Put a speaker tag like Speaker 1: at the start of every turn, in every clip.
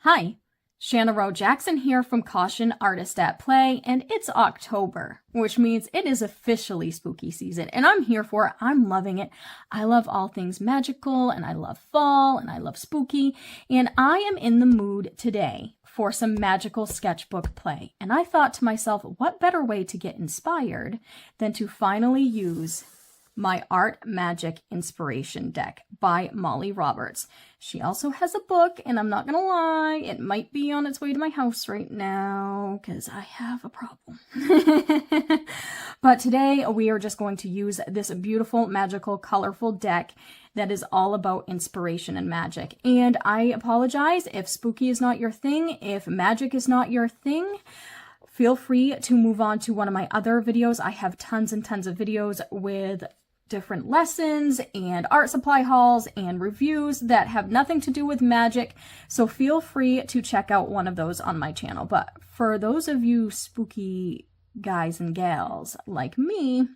Speaker 1: Hi, Shanna Rowe Jackson here from Caution Artist at Play, and it's October, which means it is officially spooky season, and I'm here for it. I'm loving it. I love all things magical, and I love fall, and I love spooky, and I am in the mood today for some magical sketchbook play. And I thought to myself, what better way to get inspired than to finally use my Art Magic Inspiration Deck by Molly Roberts. She also has a book, and I'm not gonna lie, it might be on its way to my house right now because I have a problem. But today we are just going to use this beautiful, magical, colorful deck that is all about inspiration and magic. And I apologize if spooky is not your thing, if magic is not your thing. Feel free to move on to one of my other videos. I have tons and tons of videos with different lessons and art supply hauls and reviews that have nothing to do with magic, so feel free to check out one of those on my channel. But for those of you spooky guys and gals like me,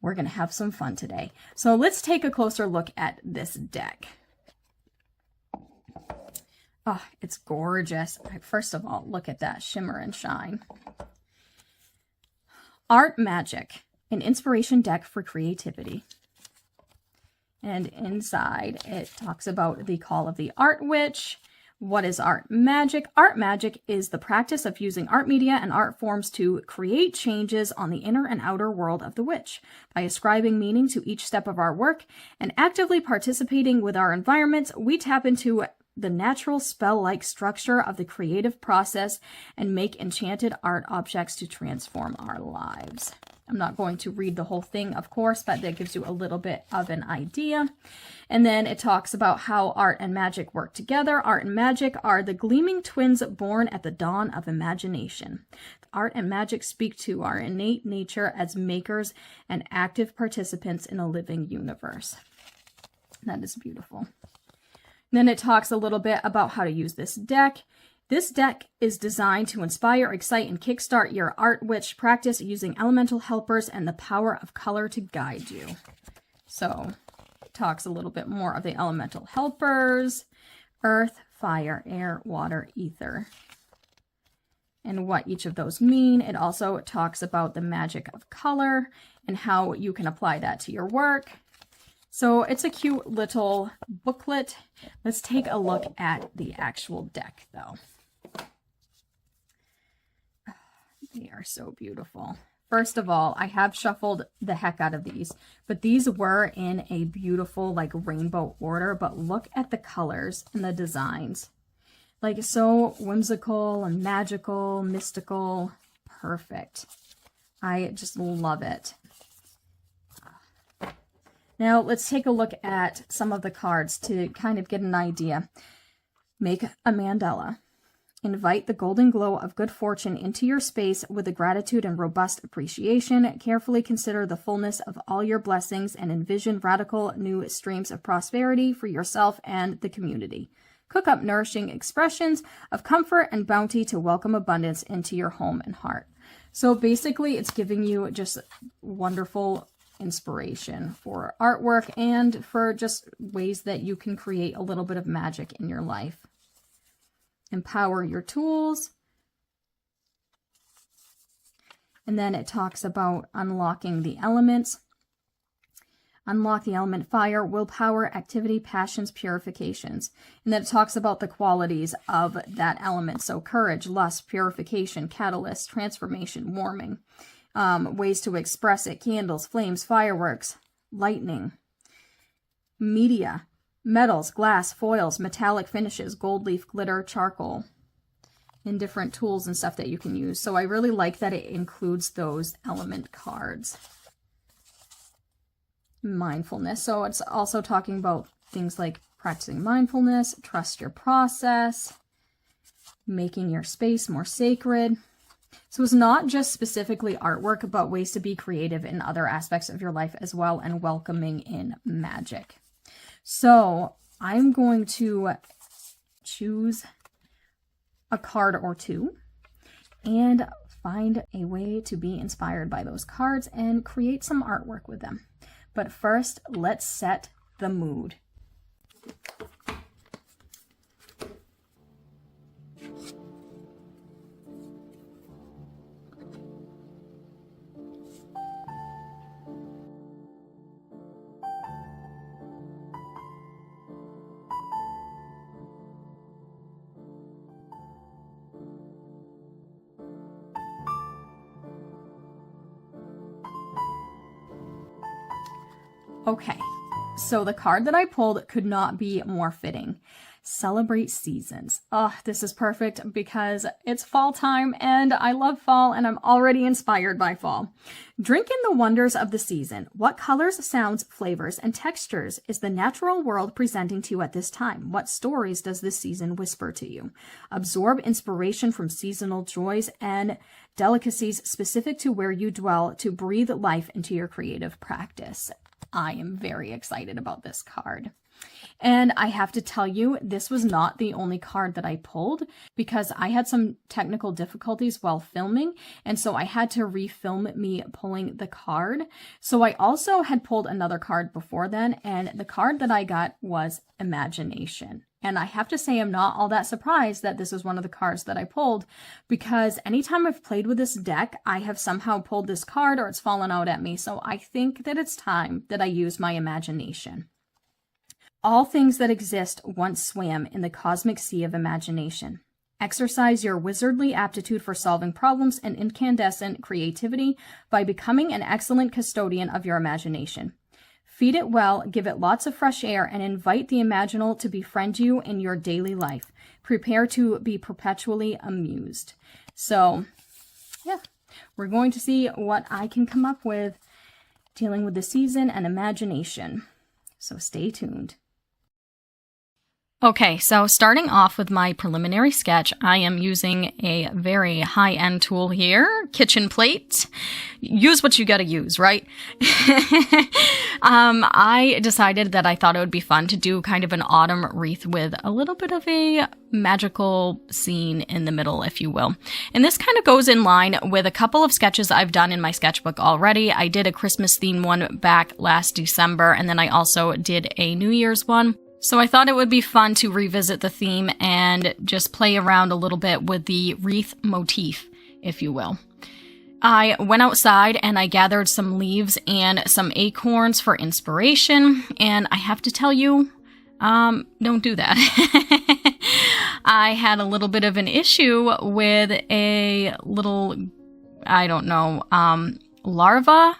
Speaker 1: we're gonna have some fun today. So let's take a closer look at this deck. Oh, it's gorgeous. First of all, look at that shimmer and shine. Art Magic, an inspiration deck for creativity. And inside it talks about the call of the art witch. What is art magic? Art magic is the practice of using art media and art forms to create changes on the inner and outer world of the witch. By ascribing meaning to each step of our work and actively participating with our environments, we tap into the natural spell-like structure of the creative process and make enchanted art objects to transform our lives. I'm not going to read the whole thing, of course, but that gives you a little bit of an idea. And then it talks about how art and magic work together. Art and magic are the gleaming twins born at the dawn of imagination. Art and magic speak to our innate nature as makers and active participants in a living universe. That is beautiful. Then it talks a little bit about how to use this deck. This deck is designed to inspire, excite, and kickstart your art witch practice using elemental helpers and the power of color to guide you. So it talks a little bit more of the elemental helpers: earth, fire, air, water, ether, and what each of those mean. It also talks about the magic of color and how you can apply that to your work. So it's a cute little booklet. Let's take a look at the actual deck, though. They are so beautiful. First of all, I have shuffled the heck out of these, but these were in a beautiful, like, rainbow order. But look at the colors and the designs. Like, so whimsical and magical, mystical. Perfect. I just love it. Now, let's take a look at some of the cards to kind of get an idea. Make a mandala. Invite the golden glow of good fortune into your space with a gratitude and robust appreciation. Carefully consider the fullness of all your blessings and envision radical new streams of prosperity for yourself and the community. Cook up nourishing expressions of comfort and bounty to welcome abundance into your home and heart. So basically, it's giving you just wonderful inspiration for artwork and for just ways that you can create a little bit of magic in your life. Empower your tools. And then it talks about unlocking the elements. Unlock the element fire, willpower, activity, passions, purifications. And then it talks about the qualities of that element. So courage, lust, purification, catalyst, transformation, warming. Ways to express it: candles, flames, fireworks, lightning, media, metals, glass, foils, metallic finishes, gold leaf, glitter, charcoal, and different tools and stuff that you can use. So I really like that it includes those element cards. Mindfulness. So it's also talking about things like practicing mindfulness, trust your process, making your space more sacred. So it's not just specifically artwork, but ways to be creative in other aspects of your life as well, and welcoming in magic. So I'm going to choose a card or two and find a way to be inspired by those cards and create some artwork with them. But first, let's set the mood. Okay, so the card that I pulled could not be more fitting. Celebrate seasons. Oh, this is perfect because it's fall time and I love fall and I'm already inspired by fall. Drink in the wonders of the season. What colors, sounds, flavors, and textures is the natural world presenting to you at this time? What stories does this season whisper to you? Absorb inspiration from seasonal joys and delicacies specific to where you dwell to breathe life into your creative practice. I am very excited about this card. And I have to tell you, this was not the only card that I pulled because I had some technical difficulties while filming. And so I had to refilm me pulling the card. So I also had pulled another card before then. And the card that I got was Imagination. And I have to say, I'm not all that surprised that this is one of the cards that I pulled because anytime I've played with this deck, I have somehow pulled this card or it's fallen out at me. So I think that it's time that I use my imagination. All things that exist once swam in the cosmic sea of imagination. Exercise your wizardly aptitude for solving problems and incandescent creativity by becoming an excellent custodian of your imagination. Feed it well, give it lots of fresh air, and invite the imaginal to befriend you in your daily life. Prepare to be perpetually amused. So, yeah, we're going to see what I can come up with dealing with the season and imagination. So stay tuned. Okay, so starting off with my preliminary sketch, I am using a very high-end tool here, kitchen plate. Use what you gotta use, right? I decided that I thought it would be fun to do kind of an autumn wreath with a little bit of a magical scene in the middle, if you will. And this kind of goes in line with a couple of sketches I've done in my sketchbook already. I did a Christmas theme one back last December, and then I also did a New Year's one. So I thought it would be fun to revisit the theme and just play around a little bit with the wreath motif, if you will. I went outside and I gathered some leaves and some acorns for inspiration, and I have to tell you, don't do that. I had a little bit of an issue with a little, I don't know, larva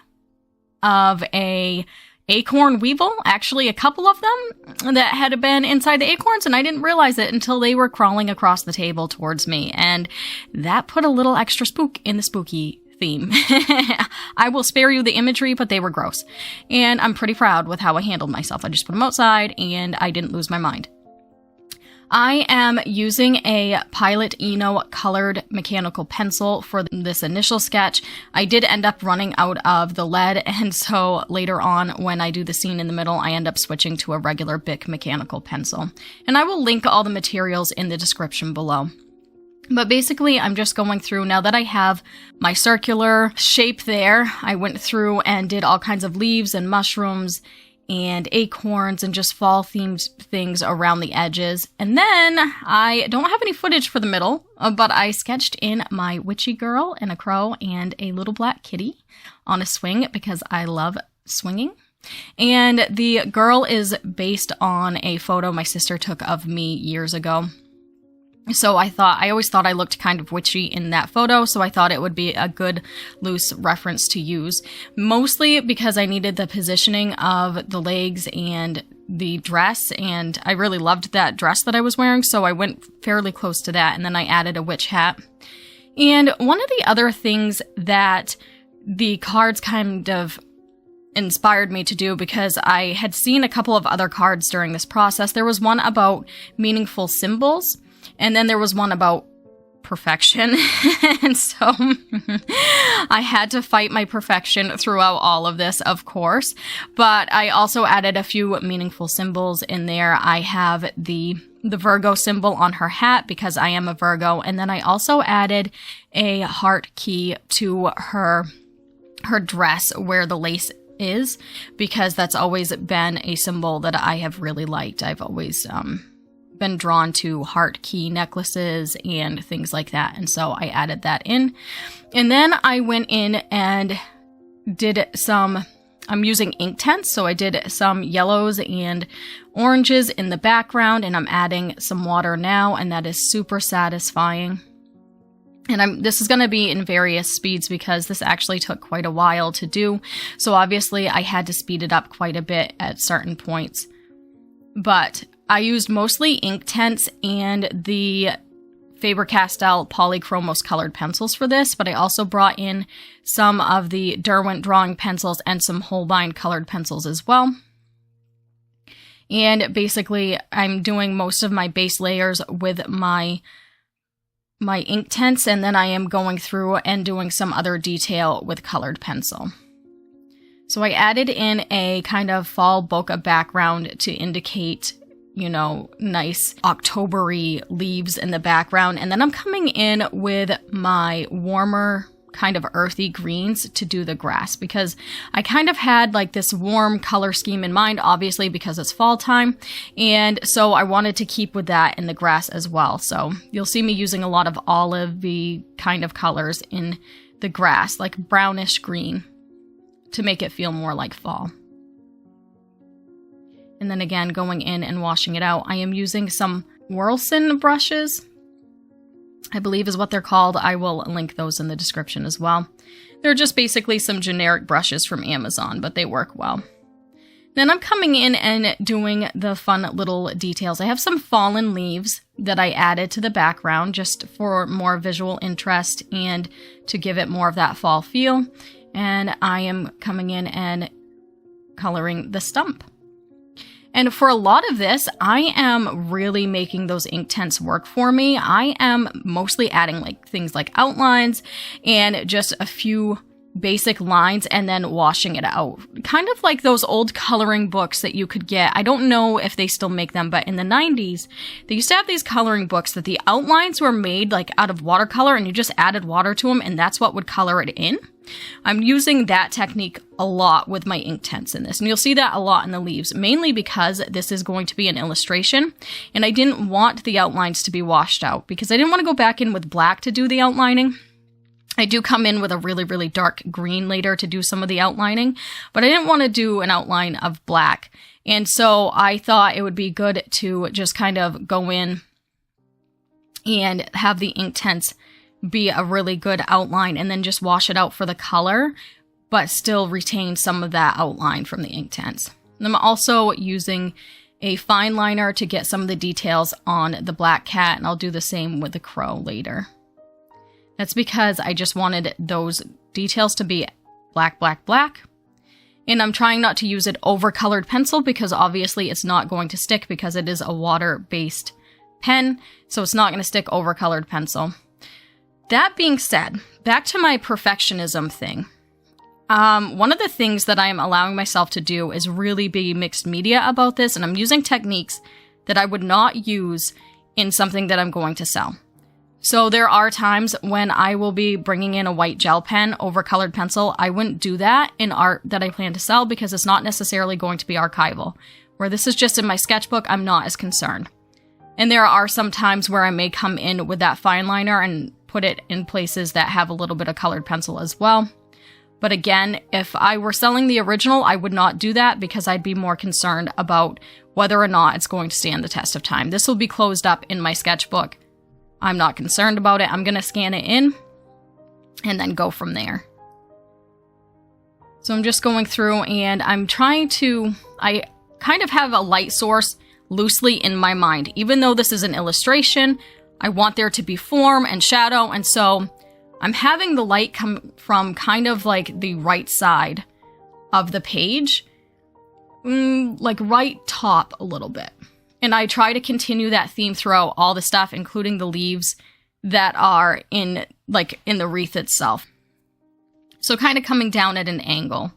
Speaker 1: of a acorn weevil, actually a couple of them that had been inside the acorns, and I didn't realize it until they were crawling across the table towards me, and that put a little extra spook in the spooky theme. I will spare you the imagery, but they were gross, and I'm pretty proud with how I handled myself. I just put them outside, and I didn't lose my mind. I am using a Pilot Eno colored mechanical pencil for this initial sketch. I did end up running out of the lead, and so later on when I do the scene in the middle, I end up switching to a regular Bic mechanical pencil. And I will link all the materials in the description below. But basically, I'm just going through, now that I have my circular shape there, I went through and did all kinds of leaves and mushrooms and acorns and just fall themed things around the edges. And then I don't have any footage for the middle, but I sketched in my witchy girl and a crow and a little black kitty on a swing because I love swinging. And the girl is based on a photo my sister took of me years ago. So I always thought I looked kind of witchy in that photo, so I thought it would be a good loose reference to use. Mostly because I needed the positioning of the legs and the dress, and I really loved that dress that I was wearing, so I went fairly close to that, and then I added a witch hat. And one of the other things that the cards kind of inspired me to do, because I had seen a couple of other cards during this process, there was one about meaningful symbols, and then there was one about perfection. And so I had to fight my perfection throughout all of this, of course. But I also added a few meaningful symbols in there. I have the Virgo symbol on her hat because I am a Virgo. And then I also added a heart key to her dress where the lace is, because that's always been a symbol that I have really liked. I've always been drawn to heart key necklaces and things like that, and so I added that in. And then I went in and did some, I'm using Inktense, so I did some yellows and oranges in the background, and I'm adding some water now, and that is super satisfying. And this is going to be in various speeds because this actually took quite a while to do. So obviously I had to speed it up quite a bit at certain points. But I used mostly Inktense and the Faber-Castell Polychromos colored pencils for this, but I also brought in some of the Derwent drawing pencils and some Holbein colored pencils as well. And basically I'm doing most of my base layers with my Inktense, and then I am going through and doing some other detail with colored pencil. So I added in a kind of fall bokeh background to indicate, you know, nice October-y leaves in the background. And then I'm coming in with my warmer kind of earthy greens to do the grass, because I kind of had like this warm color scheme in mind, obviously because it's fall time. And so I wanted to keep with that in the grass as well. So you'll see me using a lot of olive-y kind of colors in the grass, like brownish green, to make it feel more like fall. And then again, going in and washing it out. I am using some Wurlson brushes, I believe is what they're called. I will link those in the description as well. They're just basically some generic brushes from Amazon, but they work well. Then I'm coming in and doing the fun little details. I have some fallen leaves that I added to the background just for more visual interest and to give it more of that fall feel. And I am coming in and coloring the stump. And for a lot of this, I am really making those Inktense work for me. I am mostly adding like things like outlines and just a few basic lines and then washing it out. Kind of like those old coloring books that you could get. I don't know if they still make them, but in the 90s, they used to have these coloring books that the outlines were made like out of watercolor and you just added water to them and that's what would color it in. I'm using that technique a lot with my Inktense in this, and you'll see that a lot in the leaves, mainly because this is going to be an illustration, and I didn't want the outlines to be washed out, because I didn't want to go back in with black to do the outlining. I do come in with a really, really dark green later to do some of the outlining, but I didn't want to do an outline of black, and so I thought it would be good to just kind of go in and have the Inktense be a really good outline and then just wash it out for the color, but still retain some of that outline from the Inktense. And I'm also using a fine liner to get some of the details on the black cat, and I'll do the same with the crow later. That's because I just wanted those details to be black, black, black. And I'm trying not to use it over colored pencil because obviously it's not going to stick because it is a water-based pen, so it's not going to stick over colored pencil. That being said, back to my perfectionism thing. One of the things that I am allowing myself to do is really be mixed media about this, and I'm using techniques that I would not use in something that I'm going to sell. So there are times when I will be bringing in a white gel pen over colored pencil. I wouldn't do that in art that I plan to sell because it's not necessarily going to be archival. Where this is just in my sketchbook, I'm not as concerned. And there are some times where I may come in with that fine liner and put it in places that have a little bit of colored pencil as well. But again, if I were selling the original, I would not do that because I'd be more concerned about whether or not it's going to stand the test of time. This will be closed up in my sketchbook. I'm not concerned about it. I'm going to scan it in and then go from there. So I'm just going through and I'm trying to, I kind of have a light source loosely in my mind. Even though this is an illustration, I want there to be form and shadow, and so I'm having the light come from kind of like the right side of the page, like right top a little bit. And I try to continue that theme throughout all the stuff, including the leaves that are in the wreath itself. So kind of coming down at an angle.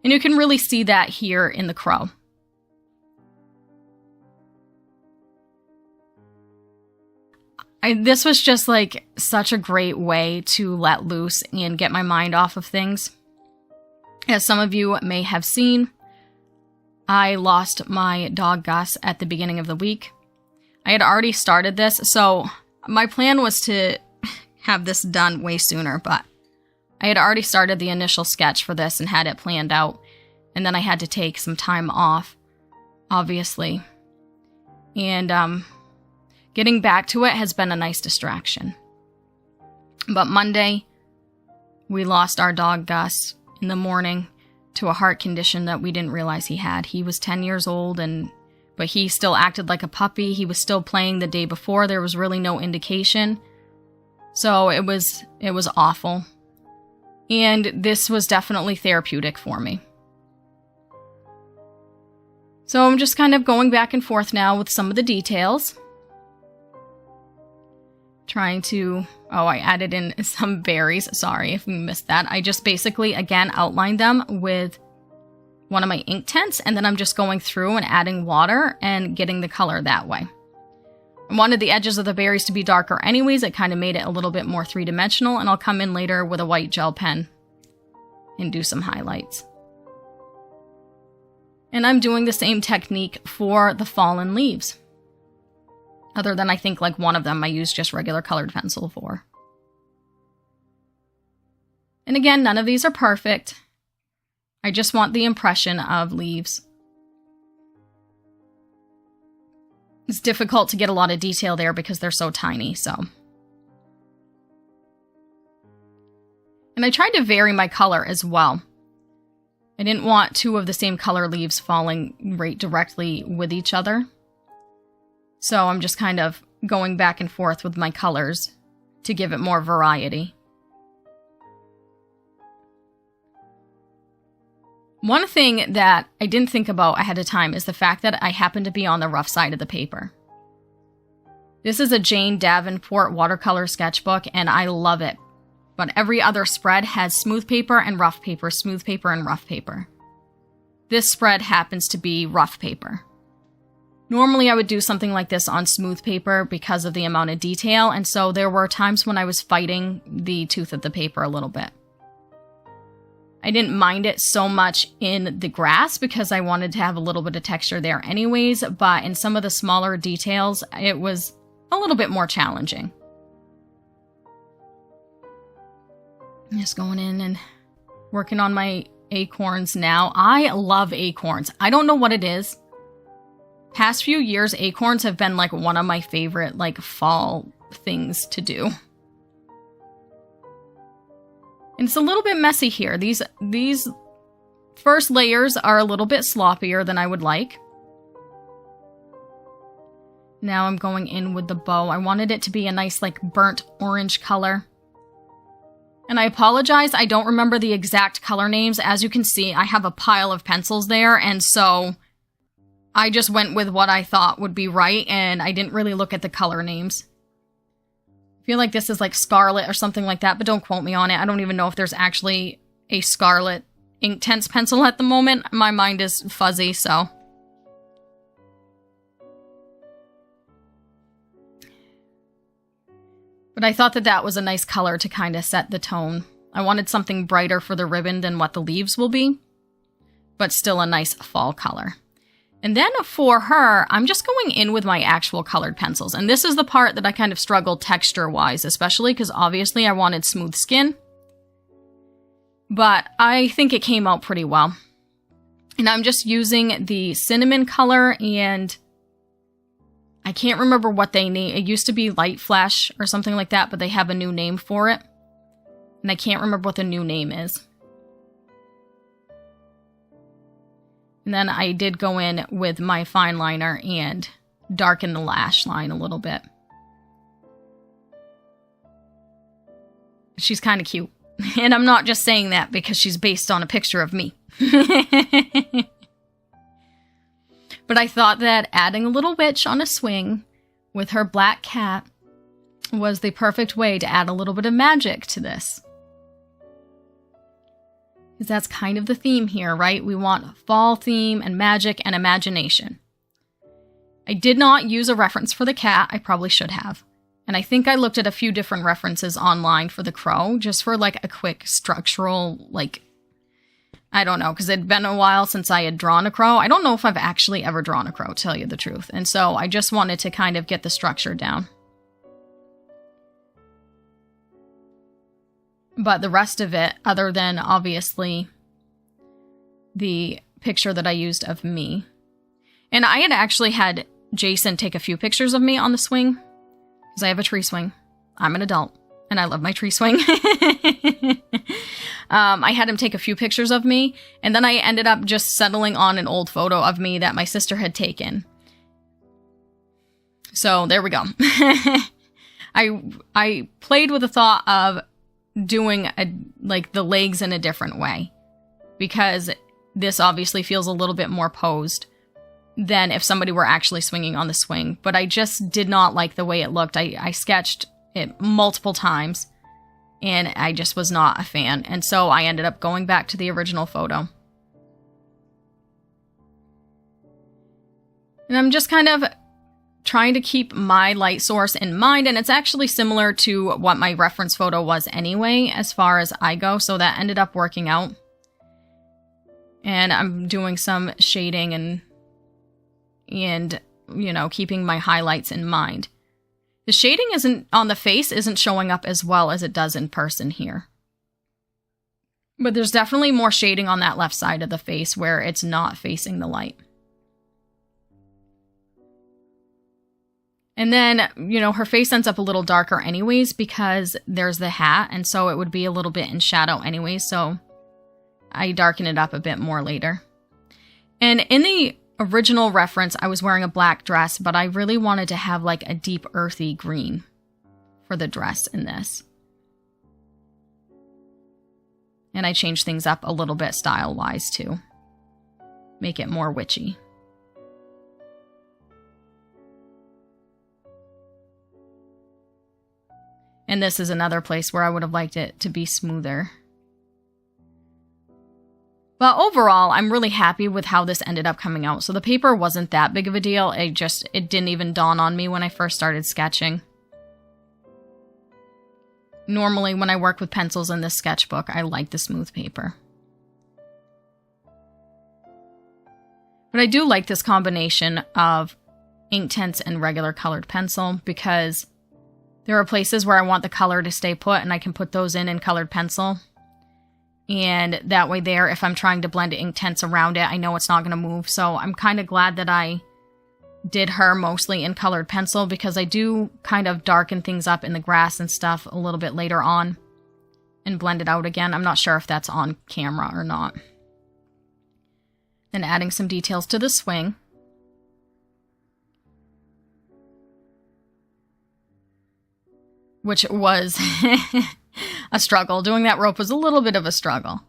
Speaker 1: And you can really see that here in the crow. This was just like such a great way to let loose and get my mind off of things. As some of you may have seen, I lost my dog Gus at the beginning of the week. I had already started this, so my plan was to have this done way sooner, but I had already started the initial sketch for this and had it planned out, and then I had to take some time off, obviously. And getting back to it has been a nice distraction. But Monday, we lost our dog Gus in the morning to a heart condition that we didn't realize he had. He was 10 years old, but he still acted like a puppy. He was still playing the day before. There was really no indication. So it was awful. And this was definitely therapeutic for me. So I'm just kind of going back and forth now with some of the details. Trying to... Oh, I added in some berries. Sorry if you missed that. I just basically, again, outlined them with one of my ink tints, and then I'm just going through and adding water and getting the color that way. I wanted the edges of the berries to be darker anyways. It kind of made it a little bit more three-dimensional, and I'll come in later with a white gel pen and do some highlights. And I'm doing the same technique for the fallen leaves. Other than I think like one of them I used just regular colored pencil for. And again, none of these are perfect. I just want the impression of leaves. It's difficult to get a lot of detail there because they're so tiny, so. And I tried to vary my color as well. I didn't want two of the same color leaves falling right directly with each other. So I'm just kind of going back and forth with my colors to give it more variety. One thing that I didn't think about ahead of time is the fact that I happen to be on the rough side of the paper. This is a Jane Davenport watercolor sketchbook, and I love it. But every other spread has smooth paper and rough paper, smooth paper and rough paper. This spread happens to be rough paper. Normally I would do something like this on smooth paper because of the amount of detail, and so there were times when I was fighting the tooth of the paper a little bit. I didn't mind it so much in the grass because I wanted to have a little bit of texture there anyways, but in some of the smaller details, it was a little bit more challenging. Just going in and working on my acorns now. I love acorns. I don't know what it is. Past few years, acorns have been like one of my favorite like fall things to do. And it's a little bit messy here. These first layers are a little bit sloppier than I would like. Now I'm going in with the bow. I wanted it to be a nice like burnt orange color. And I apologize, I don't remember the exact color names. As you can see, I have a pile of pencils there, and so I just went with what I thought would be right, and I didn't really look at the color names. I feel like this is like Scarlet or something like that, but don't quote me on it. I don't even know if there's actually a Scarlet Inktense pencil at the moment. My mind is fuzzy, so. But I thought that that was a nice color to kind of set the tone. I wanted something brighter for the ribbon than what the leaves will be, but still a nice fall color. And then for her, I'm just going in with my actual colored pencils. And this is the part that I kind of struggled texture-wise, especially because obviously I wanted smooth skin. But I think it came out pretty well. And I'm just using the cinnamon color, and I can't remember what they name. It used to be Light Flash or something like that, but they have a new name for it. And I can't remember what the new name is. And then I did go in with my fine liner and darken the lash line a little bit. She's kind of cute. And I'm not just saying that because she's based on a picture of me. But I thought that adding a little witch on a swing with her black cat was the perfect way to add a little bit of magic to this. Because that's kind of the theme here, right? We want a fall theme and magic and imagination. I did not use a reference for the cat. I probably should have. And I think I looked at a few different references online for the crow, just for like a quick structural, like, I don't know, because it'd been a while since I had drawn a crow. I don't know if I've actually ever drawn a crow, to tell you the truth. And so I just wanted to kind of get the structure down. But the rest of it, other than obviously the picture that I used of me. And I had actually had Jason take a few pictures of me on the swing. Because I have a tree swing. I'm an adult. and I love my tree swing. I had him take a few pictures of me, and then I ended up just settling on an old photo of me that my sister had taken. So there we go. I played with the thought of doing like the legs in a different way, because this obviously feels a little bit more posed than if somebody were actually swinging on the swing. But I just did not like the way it looked. I sketched it multiple times, and I just was not a fan. And so I ended up going back to the original photo. And I'm just kind of trying to keep my light source in mind, and it's actually similar to what my reference photo was anyway, as far as I go, so that ended up working out. And I'm doing some shading and you know, keeping my highlights in mind. The shading on the face isn't showing up as well as it does in person here. But there's definitely more shading on that left side of the face where it's not facing the light. And then, you know, her face ends up a little darker anyways because there's the hat, and so it would be a little bit in shadow anyways, so I darken it up a bit more later. And in the original reference, I was wearing a black dress, but I really wanted to have like a deep earthy green for the dress in this. And I changed things up a little bit style-wise too. Make it more witchy. And this is another place where I would have liked it to be smoother. But overall, I'm really happy with how this ended up coming out. So the paper wasn't that big of a deal. It didn't even dawn on me when I first started sketching. Normally, when I work with pencils in this sketchbook, I like the smooth paper. But I do like this combination of Inktense and regular colored pencil because there are places where I want the color to stay put and I can put those in colored pencil. And that way there, if I'm trying to blend Inktense around it, I know it's not going to move. So I'm kind of glad that I did her mostly in colored pencil because I do kind of darken things up in the grass and stuff a little bit later on and blend it out again. I'm not sure if that's on camera or not. Then adding some details to the swing. Which was a struggle. Doing that rope was a little bit of a struggle,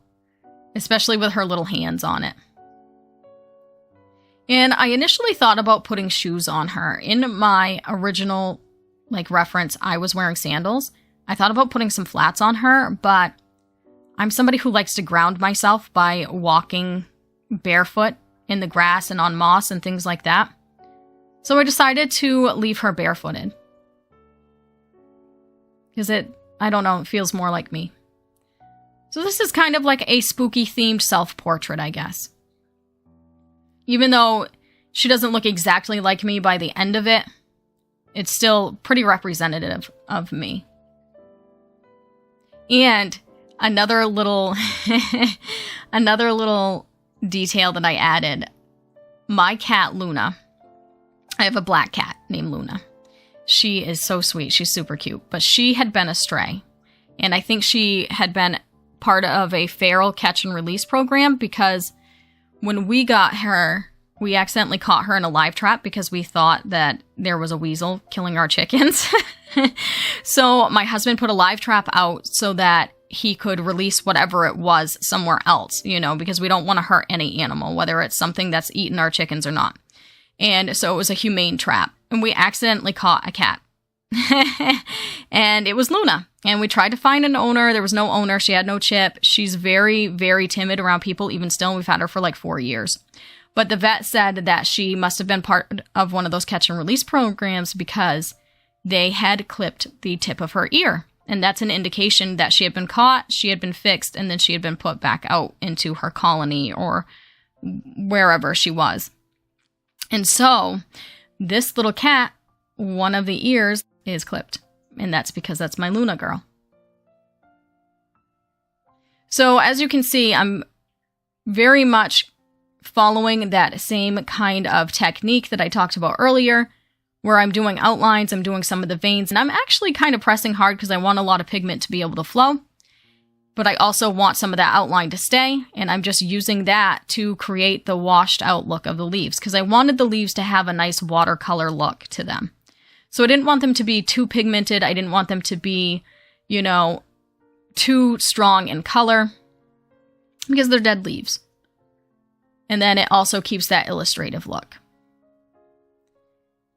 Speaker 1: especially with her little hands on it. And I initially thought about putting shoes on her. In my original reference, I was wearing sandals. I thought about putting some flats on her, but I'm somebody who likes to ground myself by walking barefoot in the grass and on moss and things like that. So I decided to leave her barefooted. Because I don't know, it feels more like me. So this is kind of like a spooky themed self-portrait, I guess. Even though she doesn't look exactly like me by the end of it, it's still pretty representative of me. And another little detail that I added, my cat Luna, I have a black cat named Luna. She is so sweet. She's super cute. But she had been a stray. And I think she had been part of a feral catch and release program because when we got her, we accidentally caught her in a live trap because we thought that there was a weasel killing our chickens. So my husband put a live trap out so that he could release whatever it was somewhere else, because we don't want to hurt any animal, whether it's something that's eaten our chickens or not. And so it was a humane trap. And we accidentally caught a cat. And it was Luna. And we tried to find an owner. There was no owner. She had no chip. She's very, very timid around people, even still. We've had her for 4 years. But the vet said that she must have been part of one of those catch and release programs because they had clipped the tip of her ear. And that's an indication that she had been caught, she had been fixed, and then she had been put back out into her colony or wherever she was. And so this little cat, one of the ears is clipped. And that's because that's my Luna girl. So as you can see, I'm very much following that same kind of technique that I talked about earlier, where I'm doing outlines, I'm doing some of the veins, and I'm actually kind of pressing hard because I want a lot of pigment to be able to flow. But I also want some of that outline to stay, and I'm just using that to create the washed out look of the leaves because I wanted the leaves to have a nice watercolor look to them. So I didn't want them to be too pigmented. I didn't want them to be, you know, too strong in color because they're dead leaves. And then it also keeps that illustrative look.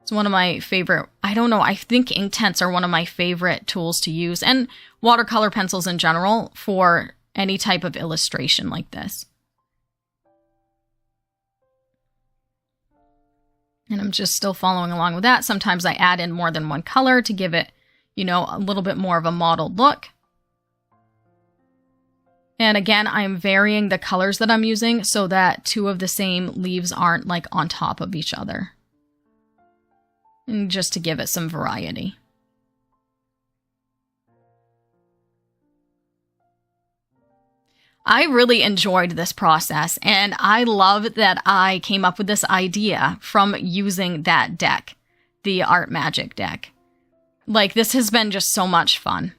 Speaker 1: It's one of my favorite, I don't know, I think Inktense are one of my favorite tools to use, and watercolor pencils in general for any type of illustration like this. And I'm just still following along with that. Sometimes I add in more than one color to give it, you know, a little bit more of a mottled look. And again, I'm varying the colors that I'm using so that two of the same leaves aren't like on top of each other. And just to give it some variety. I really enjoyed this process, and I love that I came up with this idea from using that deck, the Art Magic deck. Like, this has been just so much fun.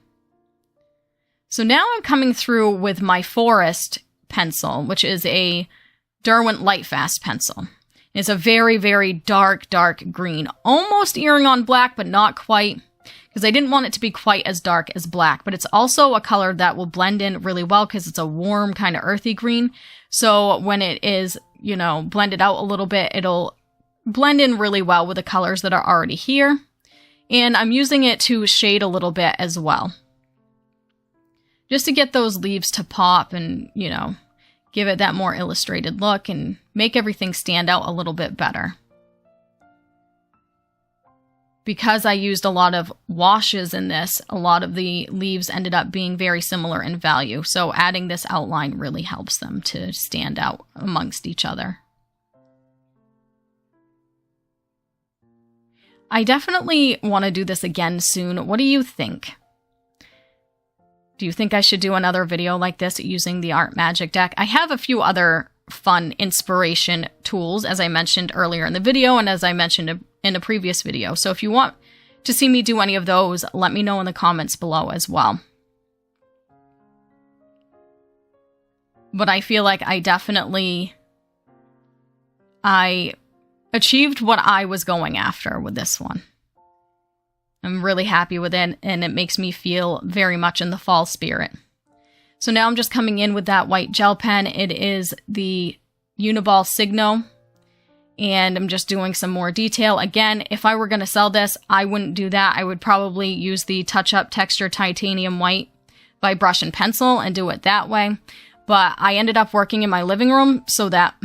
Speaker 1: So now I'm coming through with my Forest pencil, which is a Derwent Lightfast pencil. It's a very, very dark, dark green, almost earring on black, but not quite, because I didn't want it to be quite as dark as black, but it's also a color that will blend in really well because it's a warm kind of earthy green. So when it is, you know, blended out a little bit, it'll blend in really well with the colors that are already here. And I'm using it to shade a little bit as well, just to get those leaves to pop and, you know, give it that more illustrated look and make everything stand out a little bit better. Because I used a lot of washes in this, a lot of the leaves ended up being very similar in value. So adding this outline really helps them to stand out amongst each other. I definitely want to do this again soon. What do you think? Do you think I should do another video like this using the Art Magic deck? I have a few other fun inspiration tools, as I mentioned earlier in the video and as I mentioned in a previous video. So if you want to see me do any of those, let me know in the comments below as well. But I feel like I achieved what I was going after with this one. I'm really happy with it, and it makes me feel very much in the fall spirit. So now I'm just coming in with that white gel pen. It is the Uniball Signo, and I'm just doing some more detail. Again, if I were going to sell this, I wouldn't do that. I would probably use the Touch Up Texture Titanium White by Brush and Pencil and do it that way. But I ended up working in my living room so that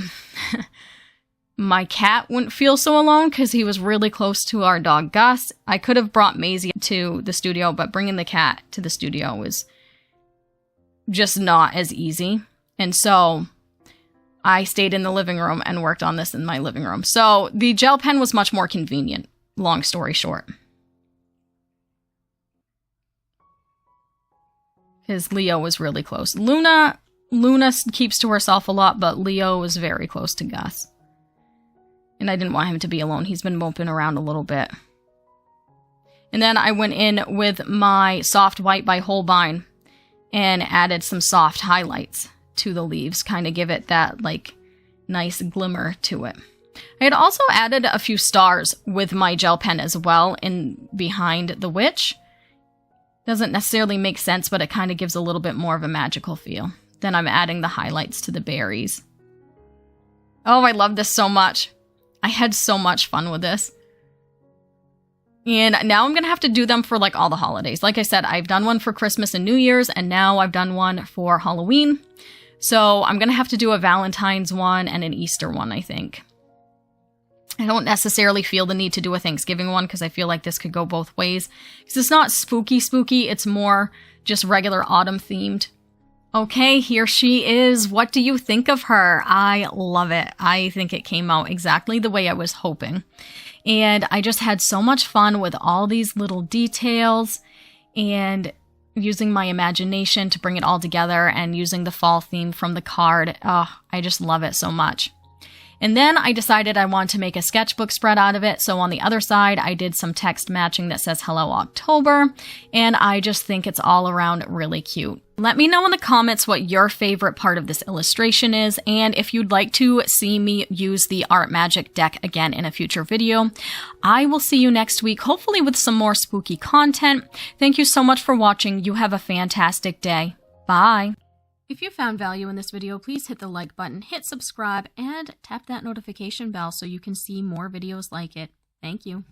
Speaker 1: my cat wouldn't feel so alone because he was really close to our dog Gus. I could have brought Maisie to the studio, but bringing the cat to the studio was just not as easy. And so I stayed in the living room and worked on this in my living room. So the gel pen was much more convenient, long story short. Because Leo was really close. Luna keeps to herself a lot, but Leo was very close to Gus. And I didn't want him to be alone. He's been moping around a little bit. And then I went in with my Soft White by Holbein and added some soft highlights to the leaves, kind of give it that like nice glimmer to it. I had also added a few stars with my gel pen as well in behind the witch. Doesn't necessarily make sense, but it kind of gives a little bit more of a magical feel. Then I'm adding the highlights to the berries. Oh, I love this so much. I had so much fun with this. And now I'm going to have to do them for like all the holidays. Like I said, I've done one for Christmas and New Year's, and now I've done one for Halloween. So I'm going to have to do a Valentine's one and an Easter one, I think. I don't necessarily feel the need to do a Thanksgiving one because I feel like this could go both ways. Because it's not spooky, it's more just regular autumn themed. Okay, here she is. What do you think of her? I love it. I think it came out exactly the way I was hoping. And I just had so much fun with all these little details and using my imagination to bring it all together and using the fall theme from the card. Oh, I just love it so much. And then I decided I wanted to make a sketchbook spread out of it. So on the other side, I did some text matching that says Hello October. And I just think it's all around really cute. Let me know in the comments what your favorite part of this illustration is, and if you'd like to see me use the Art Magic deck again in a future video. I will see you next week, hopefully with some more spooky content. Thank you so much for watching. You have a fantastic day. Bye. If you found value in this video, please hit the like button, hit subscribe, and tap that notification bell so you can see more videos like it. Thank you.